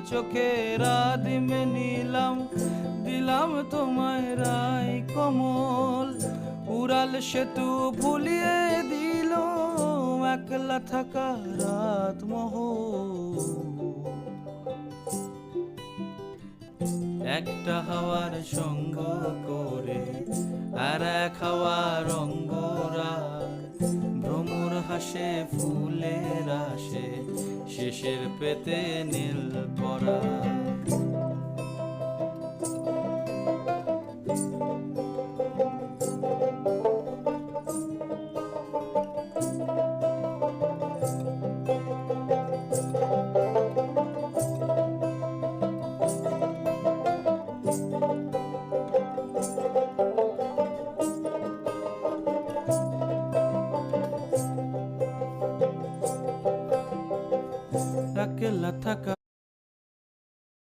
চোখের আদিমে নিলাম, দিলাম তোমায় রাই কমল। উড়াল সেতু ভুলিয়ে দিল একলা থাকা রাত মহল। একটা হাওয়ার সঙ্গ করে আর এক হাওয়ার অঙ্গরাগ, ভ্রমর হাসে ফুলের আসে শেষের পেতে নীল পরাগ। একলা থাকা